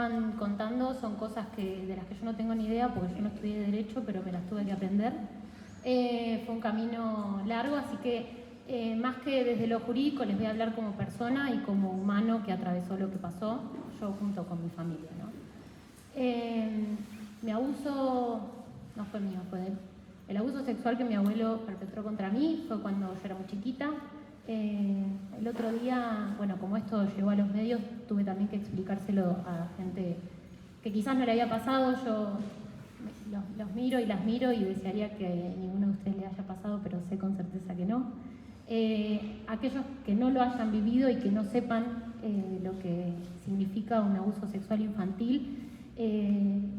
estaban contando son cosas de las que yo no tengo ni idea, porque yo no estudié Derecho, pero me las tuve que aprender. Fue un camino largo, así que más que desde lo jurídico les voy a hablar como persona y como humano que atravesó lo que pasó, yo junto con mi familia, ¿no? Mi abuso no fue mío, fue de él. El abuso sexual que mi abuelo perpetró contra mí fue cuando yo era muy chiquita. El otro día, bueno, como esto llegó a los medios, tuve también que explicárselo a gente que quizás no le había pasado. Yo los miro y las miro y desearía que ninguno de ustedes le haya pasado, pero sé con certeza que no. Aquellos que no lo hayan vivido y que no sepan lo que significa un abuso sexual infantil,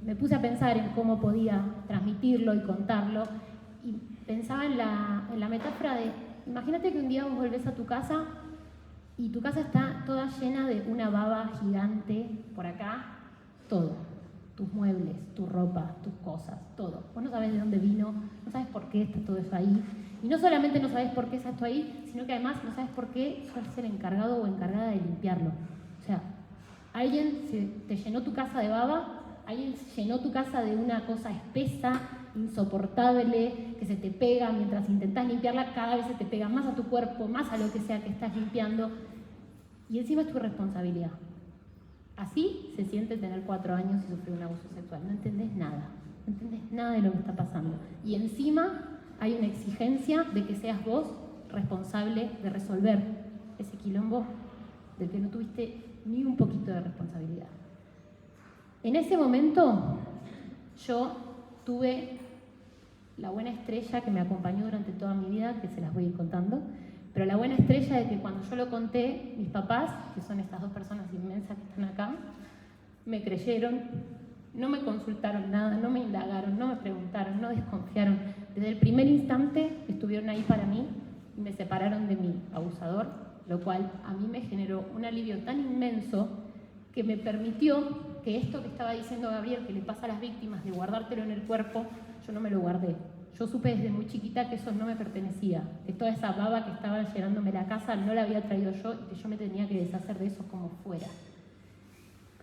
me puse a pensar en cómo podía transmitirlo y contarlo, y pensaba en la metáfora de, imagínate que un día vos volvés a tu casa y tu casa está toda llena de una baba gigante por acá, todo, tus muebles, tu ropa, tus cosas, todo. Vos no sabés de dónde vino, no sabes por qué está todo eso ahí, y no solamente no sabés por qué está esto ahí, sino que además no sabes por qué sos el encargado o encargada de limpiarlo. O sea, alguien te llenó tu casa de baba, alguien llenó tu casa de una cosa espesa, insoportable, que se te pega mientras intentás limpiarla, cada vez se te pega más a tu cuerpo, más a lo que sea que estás limpiando, y encima es tu responsabilidad. Así se siente tener 4 años y sufrir un abuso sexual. No entendés nada de lo que está pasando. Y encima hay una exigencia de que seas vos responsable de resolver ese quilombo del que no tuviste ni un poquito de responsabilidad. En ese momento yo tuve la buena estrella que me acompañó durante toda mi vida, que se las voy a ir contando, pero la buena estrella de que cuando yo lo conté, mis papás, que son estas 2 personas inmensas que están acá, me creyeron, no me consultaron nada, no me indagaron, no me preguntaron, no desconfiaron. Desde el primer instante estuvieron ahí para mí y me separaron de mi abusador, lo cual a mí me generó un alivio tan inmenso que me permitió que esto que estaba diciendo Gabriel, que le pasa a las víctimas de guardártelo en el cuerpo, yo no me lo guardé. Yo supe desde muy chiquita que eso no me pertenecía, que toda esa baba que estaba llenándome la casa no la había traído yo y que yo me tenía que deshacer de eso como fuera.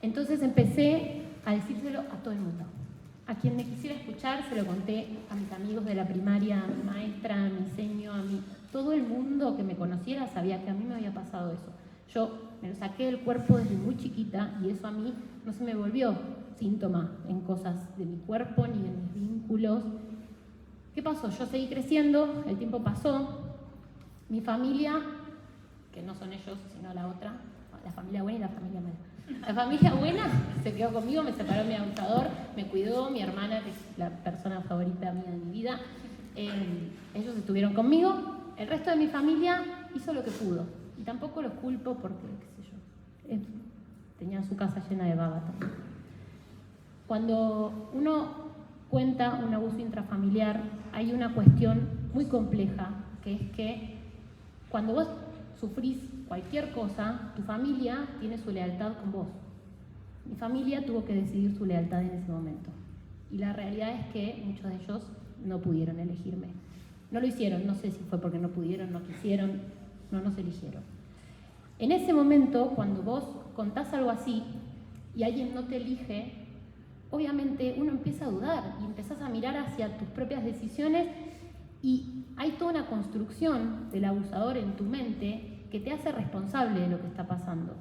Entonces empecé a decírselo a todo el mundo. A quien me quisiera escuchar se lo conté, a mis amigos de la primaria, a mi maestra, a mi seño, a mí. Todo el mundo que me conociera sabía que a mí me había pasado eso. Yo me lo saqué del cuerpo desde muy chiquita y eso a mí no se me volvió síntoma en cosas de mi cuerpo ni en mis vínculos. ¿Qué pasó? Yo seguí creciendo, el tiempo pasó, mi familia, que no son ellos, sino la otra, la familia buena y la familia mala. La familia buena se quedó conmigo, me separó mi abusador, me cuidó, mi hermana, que es la persona favorita mía de mi vida, ellos estuvieron conmigo. El resto de mi familia hizo lo que pudo, y tampoco los culpo porque, qué sé yo, tenían su casa llena de baba también. Cuando uno cuenta un abuso intrafamiliar, hay una cuestión muy compleja, que es que cuando vos sufrís cualquier cosa, tu familia tiene su lealtad con vos. Mi familia tuvo que decidir su lealtad en ese momento. Y la realidad es que muchos de ellos no pudieron elegirme. No lo hicieron, no sé si fue porque no pudieron, no quisieron, no nos eligieron. En ese momento, cuando vos contás algo así y alguien no te elige, obviamente uno empieza a dudar y empezás a mirar hacia tus propias decisiones y hay toda una construcción del abusador en tu mente que te hace responsable de lo que está pasando.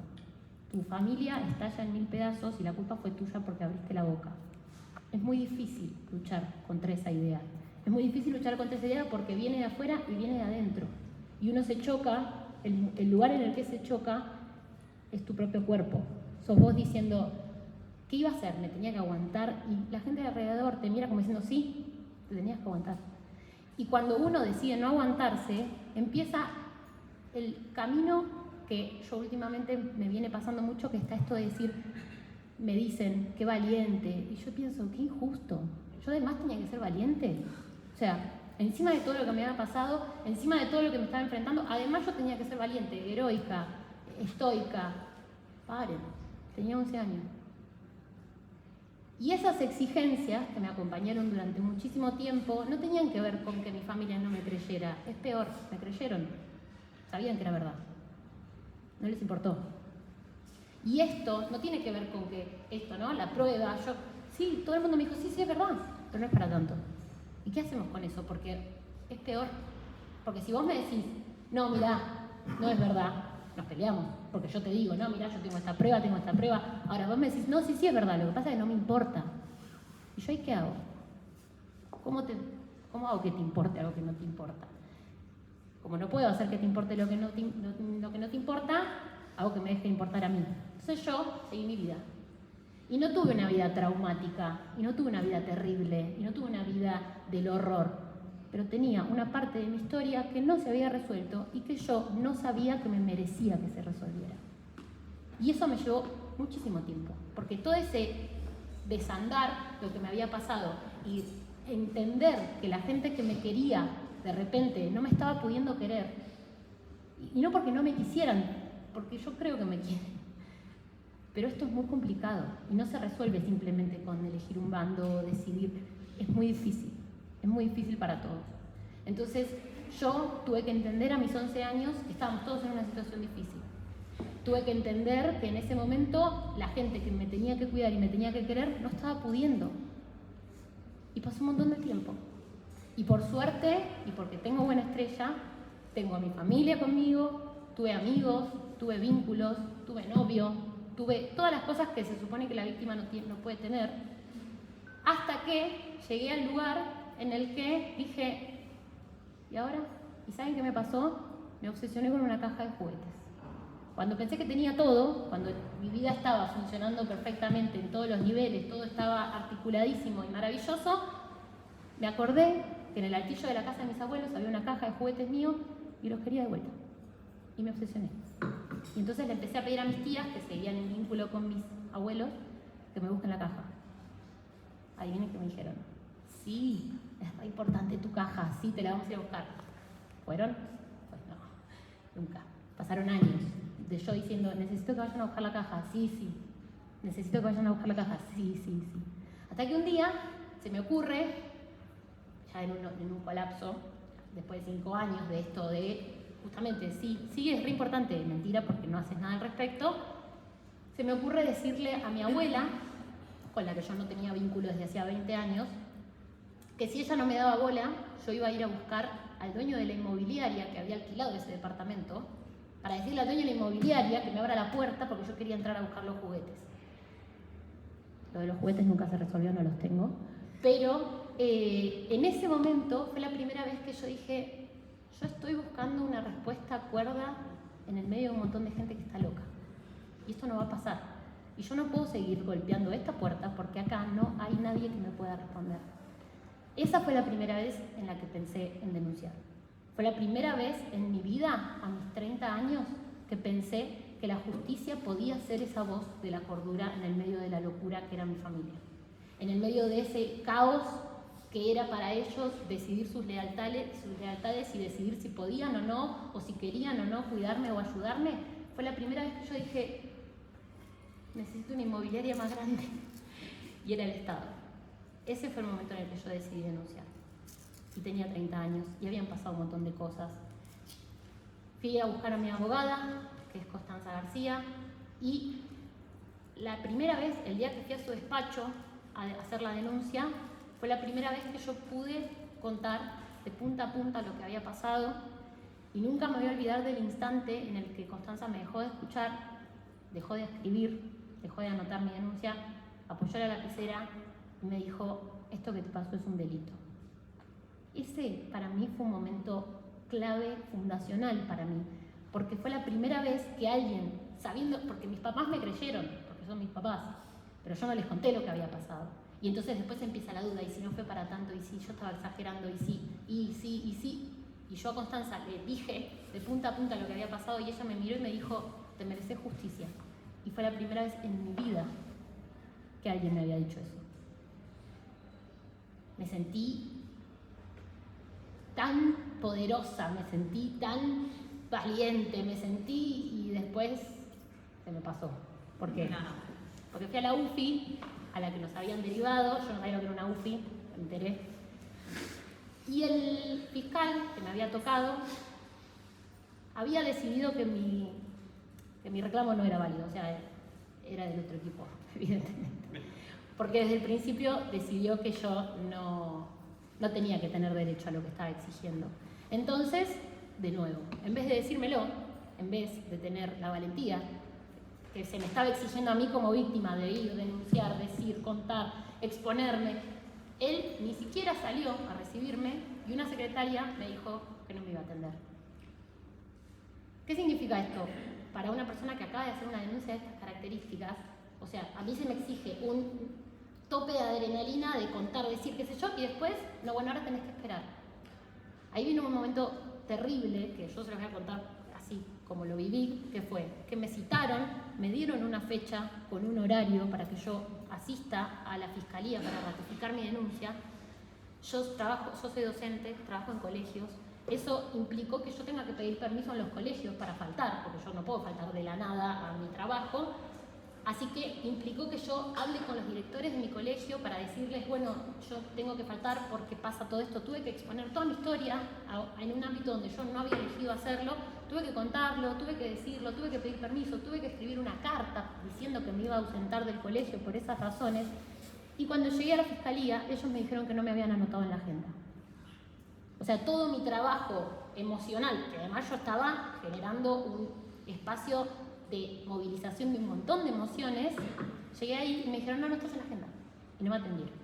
Tu familia estalla en 1000 pedazos y la culpa fue tuya porque abriste la boca. Es muy difícil luchar contra esa idea. Es muy difícil luchar contra esa idea porque viene de afuera y viene de adentro. Y uno se choca, el lugar en el que se choca es tu propio cuerpo. Sos vos diciendo, ¿qué iba a hacer? Me tenía que aguantar. Y la gente de alrededor te mira como diciendo, sí, te tenías que aguantar. Y cuando uno decide no aguantarse, empieza el camino que yo últimamente me viene pasando mucho, que está esto de decir, me dicen, qué valiente. Y yo pienso, qué injusto. Yo además tenía que ser valiente. O sea, encima de todo lo que me había pasado, encima de todo lo que me estaba enfrentando, además yo tenía que ser valiente, heroica, estoica. Paren, tenía 11 años. Y esas exigencias que me acompañaron durante muchísimo tiempo no tenían que ver con que mi familia no me creyera. Es peor, me creyeron. Sabían que era verdad. No les importó. Y esto no tiene que ver con que esto, ¿no? La prueba, sí, todo el mundo me dijo, sí, es verdad, pero no es para tanto. ¿Y qué hacemos con eso? Porque es peor. Porque si vos me decís, no, mirá, no es verdad, nos peleamos. Porque yo te digo, no, mirá, yo tengo esta prueba. Ahora vos me decís, no, sí es verdad, lo que pasa es que no me importa. ¿Y yo ahí qué hago? ¿Cómo hago que te importe algo que no te importa? Como no puedo hacer que te importe lo que no te importa, hago que me deje de importar a mí. Entonces yo seguí mi vida. Y no tuve una vida traumática, y no tuve una vida terrible, y no tuve una vida del horror. Pero tenía una parte de mi historia que no se había resuelto y que yo no sabía que me merecía que se resolviera. Y eso me llevó muchísimo tiempo, porque todo ese desandar lo que me había pasado y entender que la gente que me quería de repente no me estaba pudiendo querer, y no porque no me quisieran, porque yo creo que me quieren, pero esto es muy complicado y no se resuelve simplemente con elegir un bando o decidir, es muy difícil para todos. Entonces yo tuve que entender a mis 11 años que estábamos todos en una situación difícil. Tuve que entender que en ese momento la gente que me tenía que cuidar y me tenía que querer no estaba pudiendo. Y pasó un montón de tiempo. Y por suerte, y porque tengo buena estrella, tengo a mi familia conmigo, tuve amigos, tuve vínculos, tuve novio, tuve todas las cosas que se supone que la víctima no puede tener, hasta que llegué al lugar en el que dije, ¿y ahora? ¿Y saben qué me pasó? Me obsesioné con una caja de juguetes. Cuando pensé que tenía todo, cuando mi vida estaba funcionando perfectamente en todos los niveles, todo estaba articuladísimo y maravilloso, me acordé que en el altillo de la casa de mis abuelos había una caja de juguetes míos y los quería de vuelta. Y me obsesioné. Y entonces le empecé a pedir a mis tías, que seguían en vínculo con mis abuelos, que me busquen la caja. Adivinen qué me dijeron. Sí, es re importante tu caja, sí, te la vamos a ir a buscar. ¿Fueron? Pues no, nunca. Pasaron años de yo diciendo, necesito que vayan a buscar la caja, sí. Necesito que vayan a buscar la caja, sí. Hasta que un día se me ocurre, ya en un colapso, después de 5 años de esto de, justamente, sí, es re importante, mentira porque no haces nada al respecto, se me ocurre decirle a mi abuela, con la que yo no tenía vínculo desde hacía 20 años, que si ella no me daba bola, yo iba a ir a buscar al dueño de la inmobiliaria que había alquilado ese departamento, para decirle al dueño de la inmobiliaria que me abra la puerta porque yo quería entrar a buscar los juguetes. Lo de los juguetes nunca se resolvió, no los tengo. Pero en ese momento fue la primera vez que yo dije, yo estoy buscando una respuesta cuerda en el medio de un montón de gente que está loca. Y esto no va a pasar. Y yo no puedo seguir golpeando esta puerta porque acá no hay nadie que me pueda responder. Esa fue la primera vez en la que pensé en denunciar. Fue la primera vez en mi vida, a mis 30 años, que pensé que la justicia podía ser esa voz de la cordura en el medio de la locura que era mi familia. En el medio de ese caos que era para ellos decidir sus lealtades y decidir si podían o no, o si querían o no cuidarme o ayudarme, fue la primera vez que yo dije, necesito una inmobiliaria más grande. Y era el Estado. Ese fue el momento en el que yo decidí denunciar. Y tenía 30 años y habían pasado un montón de cosas. Fui a buscar a mi abogada, que es Constanza García, y la primera vez, el día que fui a su despacho a hacer la denuncia, fue la primera vez que yo pude contar de punta a punta lo que había pasado, y nunca me voy a olvidar del instante en el que Constanza me dejó de escuchar, dejó de escribir, dejó de anotar mi denuncia, apoyó la lapicera y me dijo, esto que te pasó es un delito. Ese para mí fue un momento clave, fundacional para mí, porque fue la primera vez que alguien, sabiendo, porque mis papás me creyeron, porque son mis papás, pero yo no les conté lo que había pasado. Y entonces después empieza la duda, y si no fue para tanto, y si yo estaba exagerando, y sí. Y yo a Constanza le dije de punta a punta lo que había pasado, y ella me miró y me dijo, te mereces justicia. Y fue la primera vez en mi vida que alguien me había dicho eso. Me sentí tan poderosa, me sentí tan valiente, y después se me pasó. ¿Por qué? Porque fui a la UFI, a la que nos habían derivado, yo no sabía lo que era una UFI, me enteré. Y el fiscal que me había tocado había decidido que mi reclamo no era válido, o sea, era del otro equipo, evidentemente. Porque desde el principio decidió que yo no tenía que tener derecho a lo que estaba exigiendo. Entonces, de nuevo, en vez de decírmelo, en vez de tener la valentía que se me estaba exigiendo a mí como víctima de ir, denunciar, decir, contar, exponerme, él ni siquiera salió a recibirme y una secretaria me dijo que no me iba a atender. ¿Qué significa esto? Para una persona que acaba de hacer una denuncia de estas características, o sea, a mí se me exige un tope de adrenalina de contar, decir, qué sé yo, y después, no, bueno, ahora tenés que esperar. Ahí vino un momento terrible, que yo se los voy a contar así como lo viví, que fue que me citaron, me dieron una fecha con un horario para que yo asista a la fiscalía para ratificar mi denuncia. Yo soy docente, trabajo en colegios. Eso implicó que yo tenga que pedir permiso en los colegios para faltar, porque yo no puedo faltar de la nada a mi trabajo. Así que implicó que yo hable con los directores de mi colegio para decirles, bueno, yo tengo que faltar porque pasa todo esto. Tuve que exponer toda mi historia en un ámbito donde yo no había elegido hacerlo. Tuve que contarlo, tuve que decirlo, tuve que pedir permiso, tuve que escribir una carta diciendo que me iba a ausentar del colegio por esas razones. Y cuando llegué a la fiscalía, ellos me dijeron que no me habían anotado en la agenda. O sea, todo mi trabajo emocional, que además yo estaba generando un espacio de movilización de un montón de emociones, llegué ahí y me dijeron, no estás en la agenda. Y no me atendieron.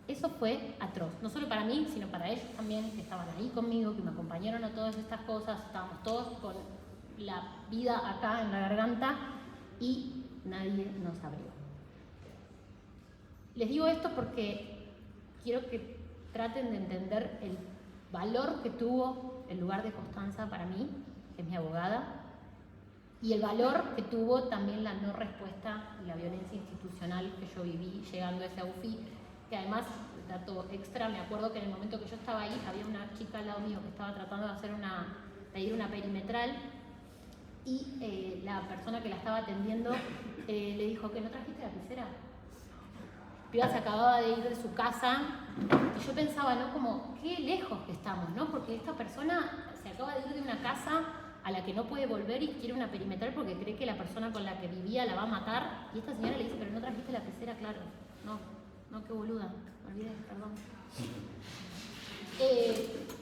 Eso fue atroz, no solo para mí, sino para ellos también, que estaban ahí conmigo, que me acompañaron a todas estas cosas, estábamos todos con la vida acá en la garganta y nadie nos abrió. Les digo esto porque quiero que traten de entender el valor que tuvo el lugar de Constanza para mí, que es mi abogada, y el valor que tuvo también la no respuesta y la violencia institucional que yo viví llegando a ese AUFI, que además, dato extra, me acuerdo que en el momento que yo estaba ahí había una chica al lado mío que estaba tratando de pedir una perimetral y la persona que la estaba atendiendo le dijo que no trajiste lapicera. Piba se acababa de ir de su casa y yo pensaba, ¿no? Como, qué lejos que estamos, ¿no? Porque esta persona se acaba de ir de una casa a la que no puede volver y quiere una perimetral porque cree que la persona con la que vivía la va a matar. Y esta señora le dice, pero no trajiste la lapicera, claro. No, qué boluda, me olvidé, perdón.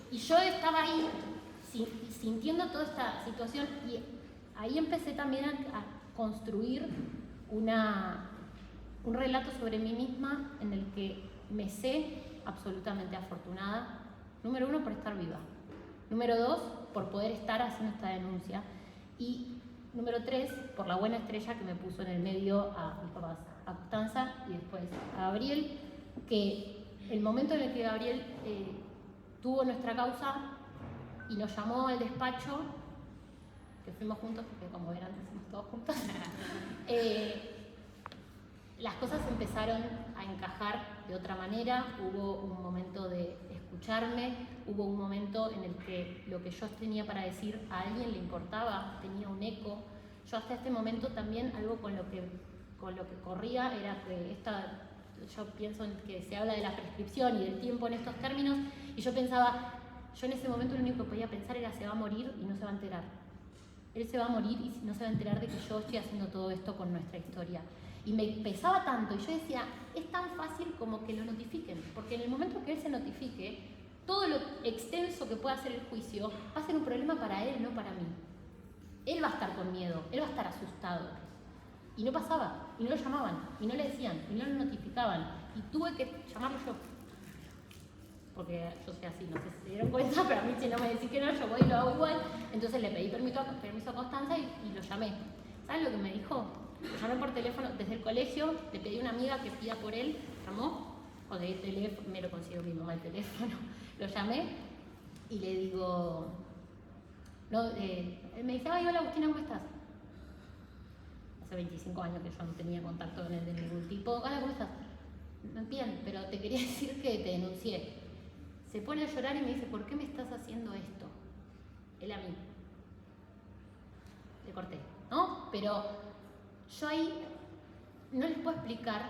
Y yo estaba ahí sintiendo toda esta situación y ahí empecé también a construir un relato sobre mí misma en el que me sé absolutamente afortunada, número 1, por estar viva, número 2, por poder estar haciendo esta denuncia y número 3, por la buena estrella que me puso en el medio a mis papás, a Constanza y después a Gabriel, que el momento en el que Gabriel tuvo nuestra causa y nos llamó al despacho, que fuimos juntos, porque como verán, fuimos todos juntos, las cosas empezaron a encajar de otra manera, hubo un momento de escucharme, hubo un momento en el que lo que yo tenía para decir a alguien le importaba, tenía un eco. Yo hasta este momento también algo con lo que corría era que yo pienso en que se habla de la prescripción y del tiempo en estos términos, y yo pensaba, yo en ese momento lo único que podía pensar era se va a morir y no se va a enterar. Él se va a morir y no se va a enterar de que yo estoy haciendo todo esto con nuestra historia. Y me pesaba tanto, y yo decía, es tan fácil como que lo notifiquen, porque en el momento que él se notifique, todo lo extenso que pueda ser el juicio va a ser un problema para él, no para mí. Él va a estar con miedo, él va a estar asustado. Y no pasaba, y no lo llamaban, y no le decían, y no lo notificaban, y tuve que llamarlo yo. Porque yo soy así, no sé si se dieron cuenta, pero a mí si no me decís que no, yo voy y lo hago igual. Entonces le pedí permiso a Constanza y lo llamé. ¿Saben lo que me dijo? Lo llamé por teléfono desde el colegio, le pedí a una amiga que pida por él, llamó, o de teléfono, me lo consiguió mi mamá el teléfono, lo llamé y le digo, él me dice, ay, hola Agustina, ¿cómo estás? Hace 25 años que yo no tenía contacto con él de ningún tipo. Hola, ¿cómo estás? Bien, pero te quería decir que te denuncié. Se pone a llorar y me dice, ¿por qué me estás haciendo esto? Él a mí. Le corté, ¿no? Pero yo ahí no les puedo explicar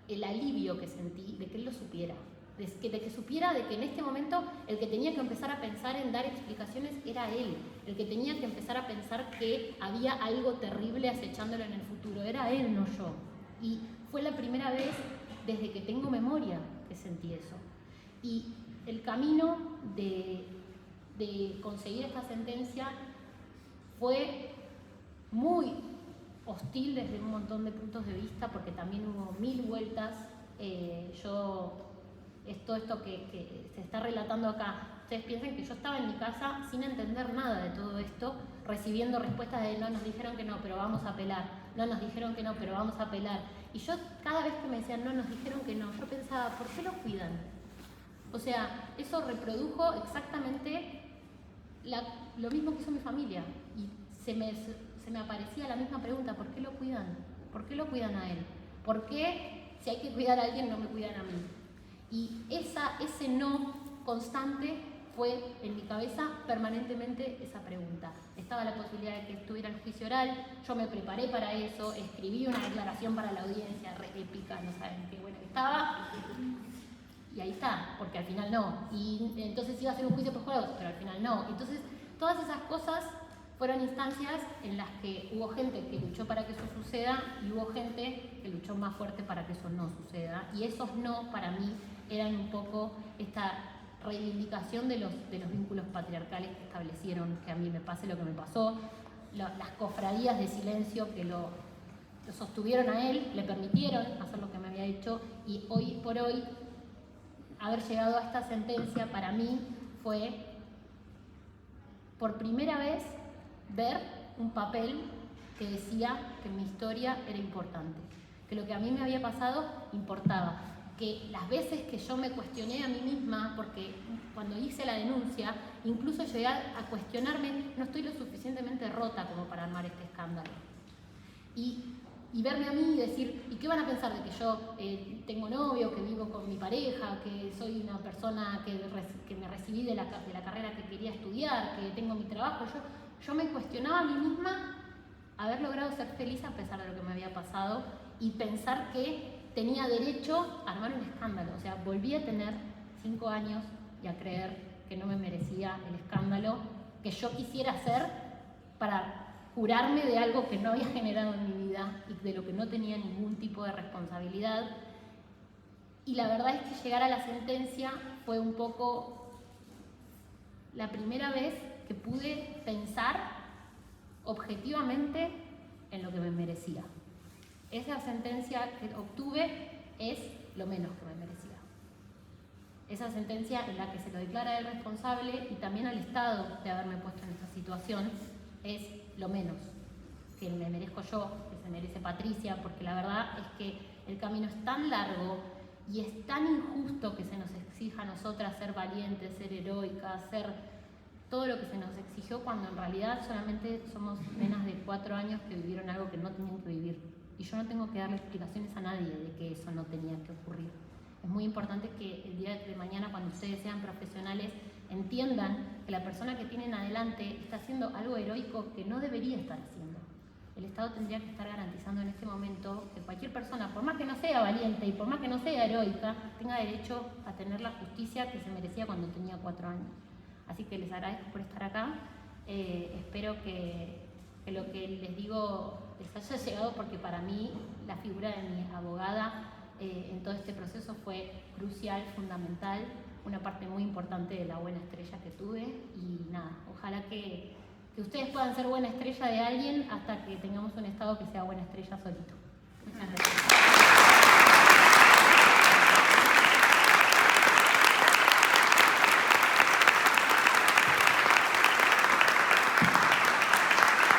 el alivio que sentí de que él lo supiera. de que supiera de que en este momento el que tenía que empezar a pensar en dar explicaciones era él, el que tenía que empezar a pensar que había algo terrible acechándolo en el futuro, era él, no yo. Y fue la primera vez desde que tengo memoria que sentí eso. Y el camino de conseguir esta sentencia fue muy hostil desde un montón de puntos de vista, porque también hubo 1000 vueltas. Todo esto que se está relatando acá, ustedes piensan que yo estaba en mi casa sin entender nada de todo esto, recibiendo respuestas de no, nos dijeron que no, pero vamos a apelar, no, nos dijeron que no, pero vamos a apelar. Y yo cada vez que me decían no, nos dijeron que no, yo pensaba, ¿por qué lo cuidan? O sea, eso reprodujo exactamente lo mismo que hizo mi familia. Y se me aparecía la misma pregunta, ¿por qué lo cuidan? ¿Por qué lo cuidan a él? ¿Por qué si hay que cuidar a alguien no me cuidan a mí? Y ese no constante fue en mi cabeza permanentemente esa pregunta. Estaba la posibilidad de que estuviera el juicio oral, yo me preparé para eso, escribí una declaración para la audiencia, re épica, no saben qué buena que estaba. Y ahí está, porque al final no. Y entonces iba a ser un juicio por jurados, pero al final no. Entonces, todas esas cosas fueron instancias en las que hubo gente que luchó para que eso suceda y hubo gente que luchó más fuerte para que eso no suceda. Y esos no, para mí, eran un poco esta reivindicación de los vínculos patriarcales que establecieron que a mí me pase lo que me pasó, las cofradías de silencio que lo sostuvieron a él, le permitieron hacer lo que me había hecho, y hoy por hoy haber llegado a esta sentencia para mí fue por primera vez ver un papel que decía que mi historia era importante, que lo que a mí me había pasado importaba, que las veces que yo me cuestioné a mí misma, porque cuando hice la denuncia, incluso llegué a cuestionarme, no estoy lo suficientemente rota como para armar este escándalo. Y verme a mí y decir, ¿y qué van a pensar de que yo tengo novio, que vivo con mi pareja, que soy una persona que me recibí de la carrera que quería estudiar, que tengo mi trabajo? Yo me cuestionaba a mí misma haber logrado ser feliz a pesar de lo que me había pasado y pensar que tenía derecho a armar un escándalo. O sea, volví a tener 5 años y a creer que no me merecía el escándalo que yo quisiera hacer para curarme de algo que no había generado en mi vida y de lo que no tenía ningún tipo de responsabilidad. Y la verdad es que llegar a la sentencia fue un poco la primera vez que pude pensar objetivamente en lo que me merecía. Esa sentencia que obtuve es lo menos que me merecía. Esa sentencia en la que se lo declara el responsable y también al Estado de haberme puesto en esta situación es lo menos que me merezco yo, que se merece Patricia, porque la verdad es que el camino es tan largo y es tan injusto que se nos exija a nosotras ser valientes, ser heroicas, ser todo lo que se nos exigió, cuando en realidad solamente somos nenas de 4 años que vivieron algo que no tenían que vivir. Y yo no tengo que darle explicaciones a nadie de que eso no tenía que ocurrir. Es muy importante que el día de mañana, cuando ustedes sean profesionales, entiendan que la persona que tienen adelante está haciendo algo heroico que no debería estar haciendo. El Estado tendría que estar garantizando en este momento que cualquier persona, por más que no sea valiente y por más que no sea heroica, tenga derecho a tener la justicia que se merecía cuando tenía 4 años. Así que les agradezco por estar acá. Espero que lo que les digo les haya llegado, porque para mí la figura de mi abogada en todo este proceso fue crucial, fundamental, una parte muy importante de la buena estrella que tuve. Y nada, ojalá que ustedes puedan ser buena estrella de alguien hasta que tengamos un Estado que sea buena estrella solito. Muchas gracias.